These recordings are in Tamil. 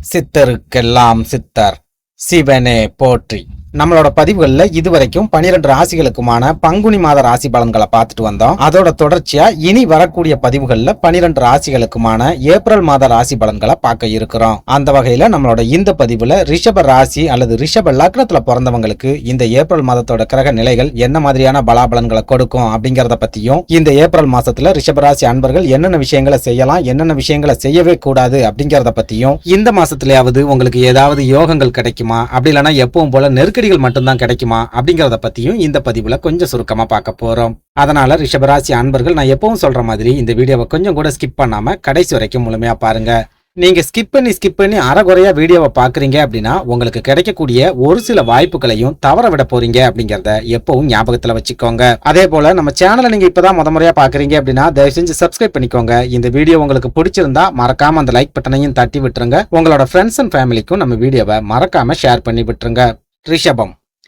சித்தருக்கெல்லாம் சித்தர் சிவனே போற்றி. நம்மளோட பதிவுகள்ல இதுவரைக்கும் 12 ராசிகளுக்குமான பங்குனி மாத ராசி பலன்களை பார்த்துட்டு வந்தோம். அதோட தொடர்ச்சியா இனி வரக்கூடிய பதிவுகள்ல 12 ராசிகளுக்குமான ஏப்ரல் மாத ராசி பலன்களை பார்க்க இருக்கிறோம். அந்த வகையில நம்மளோட இந்த பதிவுல ரிஷப ராசி அல்லது ரிஷப லக்னத்துல பிறந்தவங்களுக்கு இந்த ஏப்ரல் மாதத்தோட கிரக நிலைகள் என்ன மாதிரியான பலாபலன்களை கொடுக்கும் அப்படிங்கறத பத்தியும், இந்த ஏப்ரல் மாசத்துல ரிஷப ராசி அன்பர்கள் என்னென்ன விஷயங்களை செய்யலாம், என்னென்ன விஷயங்களை செய்யவே கூடாது அப்படிங்கறத பத்தியும், இந்த மாசத்துலயாவது உங்களுக்கு ஏதாவது யோகங்கள் கிடைக்குமா, அப்படி இல்லைன்னா எப்பவும் போல நெருக்கடிகள் மட்டும்தான் கிடைக்குமா அப்படிங்கறத பத்தியும் இந்த பதிவுல கொஞ்சம் சுருக்கமா பார்க்க போறோம். அதனால ரிஷபராசி அன்பர்கள், நான் எப்பவும் சொல்ற மாதிரி இந்த வீடியோவை கொஞ்சம் கூட ஸ்கிப் பண்ணாம கடைசி வரைக்கும் முழுமையா பாருங்க. நீங்க ஸ்கிப் பண்ணி அறகுறையா வீடியோவை பாக்குறீங்க அப்படின்னா உங்களுக்கு கிடைக்கக்கூடிய ஒரு சில வாய்ப்புகளையும் தவற விட போறீங்க அப்படிங்கறத எப்பவும் ஞாபகத்துல வச்சுக்கோங்க. அதே போல நம்ம சேனலை நீங்க இப்பதான் முறையா பாக்குறீங்க அப்படின்னா தயவு செஞ்சு சப்ஸ்கிரைப் பண்ணிக்கோங்க. இந்த வீடியோ உங்களுக்கு பிடிச்சிருந்தா மறக்காம அந்த லைக் பட்டனையும் தட்டி விட்டுருங்க. உங்களோட ஃப்ரெண்ட்ஸ் அண்ட் ஃபேமிலிக்கும் நம்ம வீடியோவை மறக்காம ஷேர் பண்ணி விட்டுருங்க.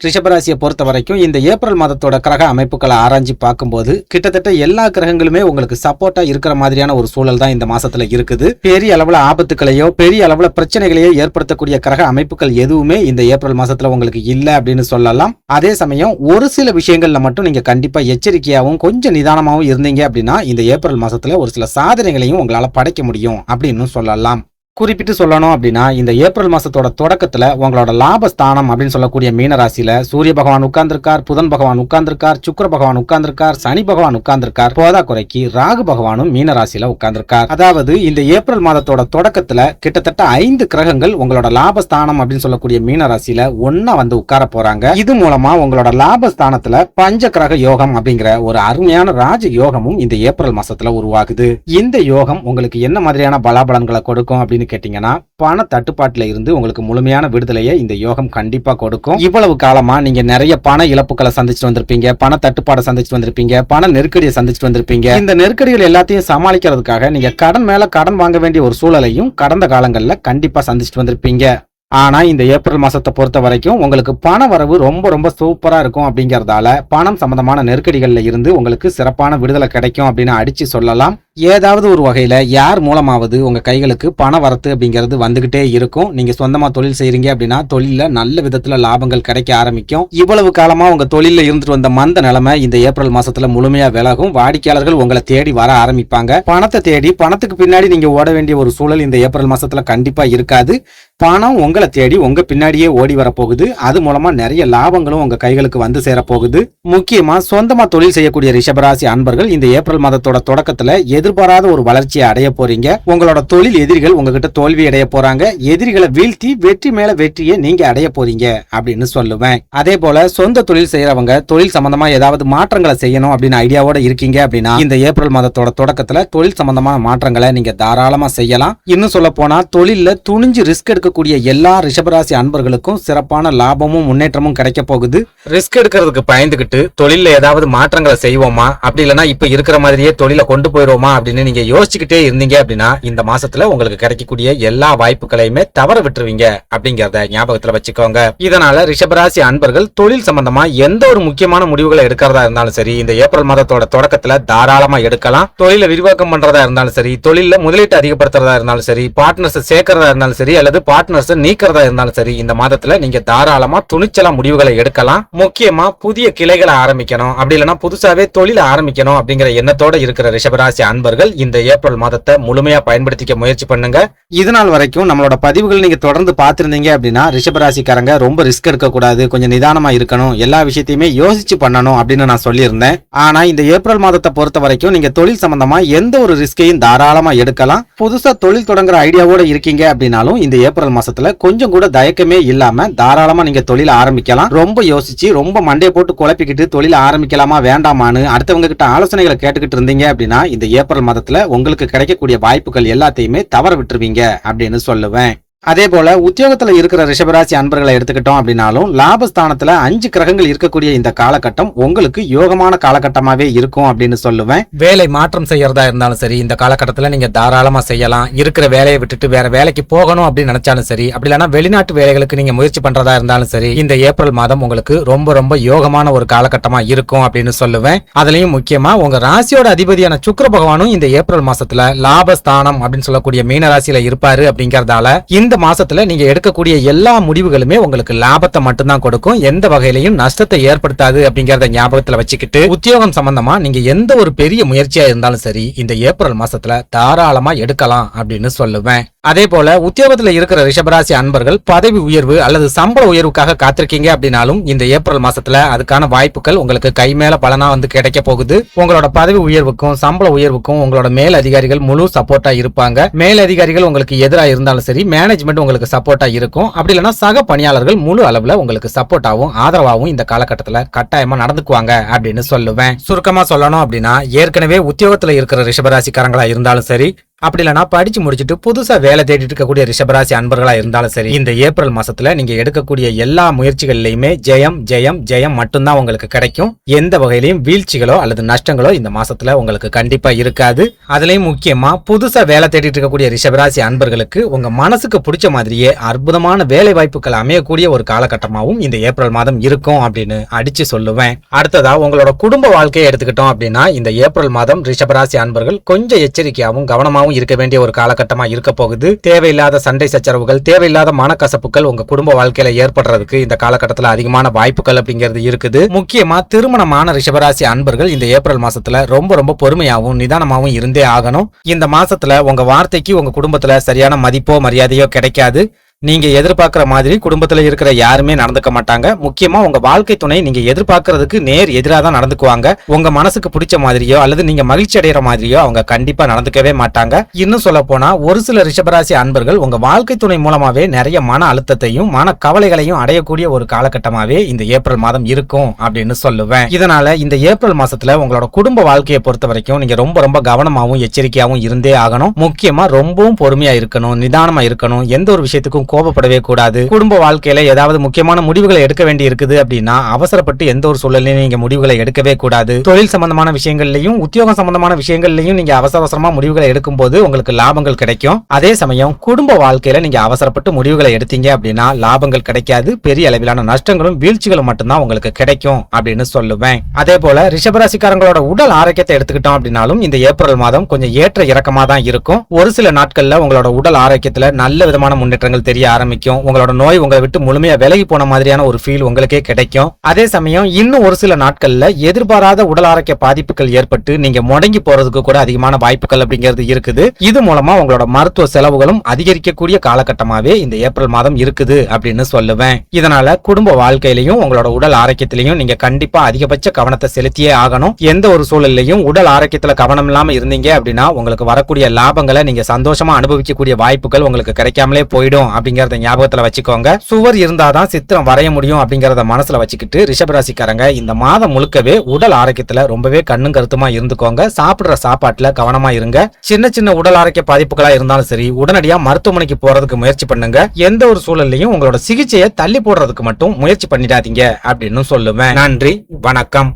ரிஷபராசியை பொறுத்த வரைக்கும் இந்த ஏப்ரல் மாதத்தோட கிரக அமைப்புகளை ஆராய்ச்சி பார்க்கும்போது கிட்டத்தட்ட எல்லா கிரகங்களுமே உங்களுக்கு சப்போர்ட்டா இருக்கிற மாதிரியான ஒரு சூழல் தான் இந்த மாசத்துல இருக்குது. பெரிய அளவுல ஆபத்துக்களையோ பெரிய அளவுல பிரச்சனைகளையோ ஏற்படுத்தக்கூடிய கிரக அமைப்புகள் எதுவுமே இந்த ஏப்ரல் மாசத்துல உங்களுக்கு இல்ல அப்படின்னு சொல்லலாம். அதே சமயம் ஒரு சில விஷயங்கள்ல மட்டும் நீங்க கண்டிப்பா எச்சரிக்கையாகவும் கொஞ்சம் நிதானமாகவும் இருந்தீங்க அப்படின்னா இந்த ஏப்ரல் மாசத்துல ஒரு சில சாதனைகளையும் உங்களால படைக்க முடியும் அப்படின்னு சொல்லலாம். குறிப்பிட்டு சொல்லணும் அப்படின்னா இந்த ஏப்ரல் மாசத்தோட தொடக்கத்துல உங்களோட லாபஸ்தானம் அப்படின்னு சொல்லக்கூடிய மீன ராசியில சூரிய பகவான் உட்கார்ந்திருக்கார், புதன் பகவான் உட்கார்ந்திருக்கார், சுக்கிர பகவான் உட்கார்ந்திருக்கார், சனி பகவான் உட்கார்ந்திருக்கார், போதா குறைக்கு ராகு பகவானும் மீன ராசியில உட்கார்ந்திருக்கார். அதாவது இந்த ஏப்ரல் மாதத்தோட தொடக்கத்துல கிட்டத்தட்ட 5 கிரகங்கள் உங்களோட லாபஸ்தானம் அப்படின்னு சொல்லக்கூடிய மீன ராசியில ஒன்னா வந்து உட்கார போறாங்க. இது மூலமா உங்களோட லாபஸ்தானத்துல பஞ்ச கிரக யோகம் அப்படிங்கிற ஒரு அருமையான ராஜ யோகமும் இந்த ஏப்ரல் மாசத்துல உருவாகுது. இந்த யோகம் உங்களுக்கு என்ன மாதிரியான பலாபலன்களை கொடுக்கும் அப்படின்னு கேட்டீங்கன்னா, பண தட்டுப்பாட்டுல இருந்து உங்களுக்கு முழுமையான விடுதலையை இந்த யோகம் கண்டிப்பா கொடுக்கும். இவ்வளவு காலமா நீங்க நிறைய பண இழப்புகளை சந்திச்சுட்டு வந்திருப்பீங்க, பண தட்டுப்பாடை சந்திச்சுட்டு வந்திருப்பீங்க, பண நெருக்கடியை சந்திச்சுட்டு வந்திருப்பீங்க. இந்த நெருக்கடிகள் எல்லாத்தையும் சமாளிக்கிறதுக்காக நீங்க கடன் மேல கடன் வாங்க வேண்டிய ஒரு சூழலையும் கடந்த காலங்கள்ல கண்டிப்பா சந்திச்சுட்டு வந்திருப்பீங்க. ஆனா இந்த ஏப்ரல் மாசத்தை பொறுத்த வரைக்கும் உங்களுக்கு பண வரவு ரொம்ப சூப்பரா இருக்கும் அப்படிங்கறதால பணம் சம்பந்தமான நெருக்கடிகள்ல இருந்து உங்களுக்கு சிறப்பான விடுதலை கிடைக்கும் அப்படின்னு அடிச்சு சொல்லலாம். ஏதாவது ஒரு வகையில யார் மூலமாவது உங்க கைகளுக்கு பண வரத்து அப்படிங்கிறது வந்துகிட்டே இருக்கும். நீங்க சொந்தமா தொழில் செய்றீங்க அப்படின்னா தொழில நல்ல விதத்துல லாபங்கள் கிடைக்க ஆரம்பிக்கும். இவ்வளவு காலமா உங்க தொழில இருந்துட்டு வந்த மந்த நிலைமை இந்த ஏப்ரல் மாசத்துல முழுமையா விலகும். வாடிக்கையாளர்கள் உங்களை தேடி வர ஆரம்பிப்பாங்க. பணத்தை தேடி பணத்துக்கு பின்னாடி நீங்க ஓட வேண்டிய ஒரு சூழல் இந்த ஏப்ரல் மாசத்துல கண்டிப்பா இருக்காது. பணம் உங்களை தேடி உங்க பின்னாடியே ஓடி வர போகுது. அது மூலமா நிறைய லாபங்களும் உங்க கைகளுக்கு வந்து சேர போகுது. முக்கியமா சொந்தமா தொழில் செய்யக்கூடிய ரிஷபராசி அன்பர்கள் இந்த ஏப்ரல் மாதத்தோட தொடக்கத்துல எதிர்பாராத ஒரு வளர்ச்சியை அடைய போறீங்க. உங்களோட தொழில் எதிரிகள் உங்ககிட்ட தோல்வி அடைய போறாங்க. எதிரிகளை வீழ்த்தி வெற்றி மேல வெற்றியை நீங்க அடைய போறீங்க அப்படின்னு சொல்லுவேன். அதே போல சொந்த தொழில் செய்யறவங்க தொழில் சம்பந்தமா ஏதாவது மாற்றங்களை செய்யணும் அப்படின்னு ஐடியாவோட இருக்கீங்க அப்படின்னா இந்த ஏப்ரல் மாதத்தோட தொடக்கத்துல தொழில் சம்பந்தமான மாற்றங்களை நீங்க தாராளமா செய்யலாம். இன்னும் சொல்ல போனா தொழில்ல துணிஞ்சு ரிஸ்க் எடுக்கக்கூடிய எல்லா ரிஷபராசி அன்பர்களுக்கும் சிறப்பான லாபமும் முன்னேற்றமும் கிடைக்க போகுது. ரிஸ்க் எடுக்கிறதுக்கு பயந்துகிட்டு தொழில ஏதாவது மாற்றங்களை செய்வோமா, அப்படி இல்லைன்னா இப்ப இருக்கிற மாதிரியே தொழிலை கொண்டு போயிருவோமா அப்படின்னு நீங்க யோசிச்சுக்கிட்டே இருந்தீங்க அப்படின்னா இந்த மாசத்துல உங்களுக்கு கிடைக்கக்கூடிய எல்லா வாய்ப்புகளையுமே தவற விட்டுருவீங்க அப்படிங்கறத ஞாபகத்துல வச்சுக்கோங்க. இதனால ரிஷபராசி அன்பர்கள் தொழில் சம்பந்தமா எந்த ஒரு முக்கியமான முடிவுகளை எடுக்கிறதா இருந்தாலும் சரி இந்த ஏப்ரல் மாதத்தோட தொடக்கத்துல தாராளமா எடுக்கலாம். தொழில விரிவாக்கம் பண்றதா இருந்தாலும் சரி, தொழில முதலீட்டு அதிகப்படுத்துறதா இருந்தாலும் சரி, பார்ட்னர்ஸ் சேர்க்கறதா இருந்தாலும் சரி அல்லது பார்ட்னர்ஸ் நீக்கிறதா இருந்தாலும் சரி இந்த மாதத்துல நீங்க தாராளமா துணிச்சலா முடிவுகளை எடுக்கலாம். முக்கியமா புதிய கிளைகளை ஆரம்பிக்கணும், அப்படி இல்லைன்னா புதுசாவே தொழில ஆரம்பிக்கணும் அப்படிங்கிற எண்ணத்தோட இருக்கிற ரிஷபராசி அன்பர்கள் இந்த ஏப்ரல் மாதத்தை முழுமையா பயன்படுத்திக்க முயற்சி பண்ணுங்க. இதனால் வரைக்கும் நம்மளோட பதிவுகள் நீங்க தொடர்ந்து பார்த்திருந்தீங்க அப்படின்னா ரிஷபராசிக்காரங்க ரொம்ப ரிஸ்க் எடுக்க கூடாது, கொஞ்சம் நிதானமா இருக்கணும், எல்லா விஷயத்தையுமே யோசிச்சு பண்ணணும் அப்படின்னு நான் சொல்லியிருந்தேன். ஆனா இந்த ஏப்ரல் மாதத்தை பொறுத்த வரைக்கும் நீங்க தொழில் சம்பந்தமா எந்த ஒரு ரிஸ்கையும் தாராளமா எடுக்கலாம். புதுசா தொழில் தொடங்குற ஐடியாவோட இருக்கீங்க அப்படின்னாலும் இந்த ஏப்ரல் மாசத்துல கொஞ்சம் கூட தயக்கமே இல்லாம தாராளமா நீங்க தொழில ஆரம்பிக்கலாம். ரொம்ப யோசிச்சு ரொம்ப மண்டையை போட்டு குழப்பிக்கிட்டு தொழில ஆரம்பிக்கலாமா வேண்டாமான்னு அடுத்தவங்க கிட்ட ஆலோசனைகளை கேட்டுக்கிட்டு இருந்தீங்க அப்படின்னா இந்த ஏப்ரல் மாதத்துல உங்களுக்கு கிடைக்கக்கூடிய வாய்ப்புகள் எல்லாத்தையுமே தவற விட்டுருவீங்க அப்படின்னு சொல்லுவேன். அதே போல உத்தியோகத்துல இருக்கிற ரிஷபராசி அன்பர்களை எடுத்துக்கிட்டோம் அப்படின்னாலும் லாபஸ்தானத்துல 5 கிரகங்கள் இருக்கக்கூடிய இந்த காலகட்டம் உங்களுக்கு யோகமான காலகட்டமாவே இருக்கும் அப்படின்னு சொல்லுவேன். வேலை மாற்றம் செய்யறதா இருந்தாலும் சரி இந்த காலகட்டத்துல நீங்க தாராளமா செய்யலாம். இருக்கிற வேலையை விட்டுட்டு வேற வேலைக்கு போகணும் அப்படின்னு நினைச்சாலும் சரி, அப்படி இல்லைன்னா வெளிநாட்டு வேலைகளுக்கு நீங்க முயற்சி பண்றதா இருந்தாலும் சரி இந்த ஏப்ரல் மாதம் உங்களுக்கு ரொம்ப யோகமான ஒரு காலகட்டமா இருக்கும் அப்படின்னு சொல்லுவேன். அதுலயும் முக்கியமா உங்க ராசியோட அதிபதியான சுக்கிர பகவானும் இந்த ஏப்ரல் மாசத்துல லாபஸ்தானம் அப்படின்னு சொல்லக்கூடிய மீன ராசியில இருப்பாரு அப்படிங்கறதால இந்த இந்த மாசத்துல நீங்க எடுக்கக்கூடிய எல்லா முடிவுகளுமே உங்களுக்கு லாபத்தை மட்டும்தான் கொடுக்கும், எந்த வகையிலையும் நஷ்டத்தை ஏற்படுத்தாது அப்படிங்கறத ஞாபகத்துல வச்சுக்கிட்டு உத்தியோகம் சம்பந்தமா நீங்க எந்த ஒரு பெரிய முயற்சியா இருந்தாலும் சரி இந்த ஏப்ரல் மாசத்துல தாராளமா எடுக்கலாம் அப்படின்னு சொல்லுவேன். அதே போல உத்தியோகத்துல இருக்கிற ரிஷபராசி அன்பர்கள் பதவி உயர்வு அல்லது சம்பள உயர்வுக்காக காத்திருக்கீங்க அப்படின்னாலும் இந்த ஏப்ரல் மாசத்துல அதுக்கான வாய்ப்புகள் உங்களுக்கு கை மேல பலனா வந்து கிடைக்க போகுது. உங்களோட பதவி உயர்வுக்கும் சம்பள உயர்வுக்கும் உங்களோட மேல் அதிகாரிகள் முழு சப்போர்ட்டா இருப்பாங்க. மேல் அதிகாரிகள் உங்களுக்கு எதிராக இருந்தாலும் சரி, மேனேஜ்மெண்ட் உங்களுக்கு சப்போர்ட்டா இருக்கும். அப்படி இல்லைன்னா சக பணியாளர்கள் முழு அளவுல உங்களுக்கு சப்போர்ட்டாவும் ஆதரவாகவும் இந்த காலகட்டத்துல கட்டாயமா நடந்துக்குவாங்க அப்படின்னு சொல்லுவேன். சுருக்கமா சொல்லணும் அப்படின்னா, ஏற்கனவே உத்தியோகத்துல இருக்கிற ரிஷபராசிக்காரங்களா இருந்தாலும் சரி, அப்படி இல்லைனா படிச்சு முடிச்சுட்டு புதுசா வேலை தேடிட்டு இருக்கக்கூடிய ரிஷபராசி அன்பர்களா இருந்தாலும் சரி, இந்த ஏப்ரல் மாசத்துல நீங்க எடுக்கக்கூடிய எல்லா முயற்சிகள்லயுமே ஜெயம் ஜெயம் ஜெயம் மட்டும்தான் உங்களுக்கு கிடைக்கும். எந்த வகையிலையும் வீழ்ச்சிகளோ அல்லது நஷ்டங்களோ இந்த மாசத்துல உங்களுக்கு கண்டிப்பா இருக்காது. அதுலயும் முக்கியமா புதுசா வேலை தேடிட்டு இருக்கக்கூடிய ரிஷபராசி அன்பர்களுக்கு உங்க மனசுக்கு பிடிச்ச மாதிரியே அற்புதமான வேலை வாய்ப்புகள் அமையக்கூடிய ஒரு காலகட்டமாகவும் இந்த ஏப்ரல் மாதம் இருக்கும் அப்படின்னு அடிச்சு சொல்லுவேன். அடுத்ததா உங்களோட குடும்ப வாழ்க்கையை எடுத்துக்கிட்டோம் அப்படின்னா, இந்த ஏப்ரல் மாதம் ரிஷபராசி அன்பர்கள் கொஞ்சம் எச்சரிக்கையாகவும் கவனமாகவும் இருக்க வேண்டிய ஒரு காலகட்டமா இருக்க போகுது. தேவையில்லாத சண்டை சச்சரவுகள், தேவையில்லாத மனக்கசப்புகள் உங்க குடும்ப வாழ்க்கையில ஏற்படுறதுக்கு இந்த காலகட்டத்துல அதிகமான வாய்ப்புகள் அப்படிங்கிறது இருக்குது. முக்கியமா திருமணமான ரிஷபராசி அன்பர்கள் இந்த ஏப்ரல் மாசத்துல ரொம்ப ரொம்ப பொறுமையாகவும் நிதானமாகவும் இருந்தே ஆகணும். இந்த மாசத்துல உங்க வார்த்தைக்கு உங்க குடும்பத்துல சரியான மதிப்போ மரியாதையோ கிடைக்காது. நீங்க எதிர்பார்க்கிற மாதிரி குடும்பத்துல இருக்கிற யாருமே நடந்துக்க மாட்டாங்க. முக்கியமா உங்க வாழ்க்கை துணை நீங்க எதிர்பார்க்கறதுக்கு நேர் எதிராக தான் நடந்துக்குவாங்க. உங்க மனசுக்கு பிடிச்ச மாதிரியோ அல்லது நீங்க மகிழ்ச்சி அடைகிற மாதிரியோ அவங்க கண்டிப்பா நடந்துக்கவே மாட்டாங்க. இன்னும் சொல்ல போனா, ஒரு சில ரிஷபராசி அன்பர்கள் உங்க வாழ்க்கை துணை மூலமாவே நிறைய மன அழுத்தத்தையும் மன கவலைகளையும் அடையக்கூடிய ஒரு காலகட்டமாவே இந்த ஏப்ரல் மாதம் இருக்கும் அப்படின்னு சொல்லுவேன். இதனால இந்த ஏப்ரல் மாசத்துல உங்களோட குடும்ப வாழ்க்கையை பொறுத்த வரைக்கும் நீங்க ரொம்ப ரொம்ப கவனமாவும் எச்சரிக்கையாவும் இருந்தே ஆகணும். முக்கியமா ரொம்பவும் பொறுமையா இருக்கணும், நிதானமா இருக்கணும். எந்த ஒரு விஷயத்துக்கும் கோபப்படவே கூடாது. குடும்ப வாழ்க்கையில ஏதாவது முக்கியமான முடிவுகளை எடுக்க வேண்டி இருக்குது அப்படின்னா அவசரப்பட்டு எந்த ஒரு சூழலையும் நீங்க முடிவுகளை எடுக்கவே கூடாது. தொழில் சம்பந்தமான விஷயங்கள்லயும் உத்தியோகம் சம்பந்தமான விஷயங்கள்லயும் நீங்க அவசரமா முடிவுகளை எடுக்கும் போது உங்களுக்கு லாபங்கள் கிடைக்கும். அதே சமயம் குடும்ப வாழ்க்கையில நீங்க அவசரப்பட்டு முடிவுகளை எடுத்தீங்க அப்படின்னா லாபங்கள் கிடைக்காது. பெரிய அளவிலான நஷ்டங்களும் வீழ்ச்சிகளும் மட்டும்தான் உங்களுக்கு கிடைக்கும் அப்படின்னு சொல்லுவேன். அதே போல ரிஷபராசிக்காரங்களோட உடல் ஆரோக்கியத்தை எடுத்துக்கிட்டோம் அப்படின்னாலும் இந்த ஏப்ரல் மாதம் கொஞ்சம் ஏற்ற இறக்கமா தான் இருக்கும். ஒரு சில நாட்கள்ல உங்களோட உடல் ஆரோக்கியத்துல நல்ல விதமான முன்னேற்றங்கள் தெரிய ஆரம்பிக்கும். உங்களோட நோய் உங்களை விட்டு முழுமையா விலகி போன மாதிரியான ஒரு ஃபீல் உங்களுக்கே கிடைக்கும். அதே சமயம் இன்னும் ஒரு சில நாட்கள்ல எதிர்பாராத உடல் ஆரோக்கிய பாதிப்புகள் ஏற்பட்டு நீங்க முடங்கி போறதுக்கு கூட அதிகமான வாய்ப்புகள் அப்படிங்கிறது இருக்குது. இது மூலமா உங்களோட மருத்துவ செலவுகளும் அதிகரிக்கக்கூடிய காலகட்டமாவே இந்த ஏப்ரல் மாதம் இருக்குது அப்படின்னு சொல்லுவேன். இதனால குடும்ப வாழ்க்கையிலையும் உங்களோட உடல் ஆரோக்கியத்திலையும் நீங்க கண்டிப்பா அதிகபட்ச கவனத்தை செலுத்தியே ஆகணும். எந்த ஒரு சூழல்லையும் உடல் ஆரோக்கியத்துல கவனம் இல்லாம இருந்தீங்க அப்படின்னா உங்களுக்கு வரக்கூடிய லாபங்களை நீங்க சந்தோஷமா அனுபவிக்கக்கூடிய வாய்ப்புகள் உங்களுக்கு கிடைக்காமலே போயிடும் அப்படிங்கறத ஞாபகத்துல வச்சுக்கோங்க. சுவர் இருந்தாதான் சித்திரம் வரைய முடியும் அப்படிங்கறத மனசுல வச்சுக்கிட்டு ரிஷபராசிக்காரங்க இந்த மாதம் முழுக்கவே உடல் ஆரோக்கியத்துல ரொம்பவே கண்ணும் கருத்துமா இருந்துக்கோங்க. சாப்பிடுற சாப்பாட்டுல கவனமா இருங்க. சின்ன சின்ன உடல் ஆரோக்கிய பாதிப்புகளா இருந்தாலும் சரி, உடனடியா மருத்துவமனைக்கு போறதுக்கு முயற்சி பண்ணுங்க. எந்த ஒரு சூழல்லையும் உங்களோட சிகிச்சையை தள்ளி போடுறதுக்கு மட்டும் முயற்சி பண்ணிடாதீங்க அப்படின்னு சொல்லுவேன். நன்றி, வணக்கம்.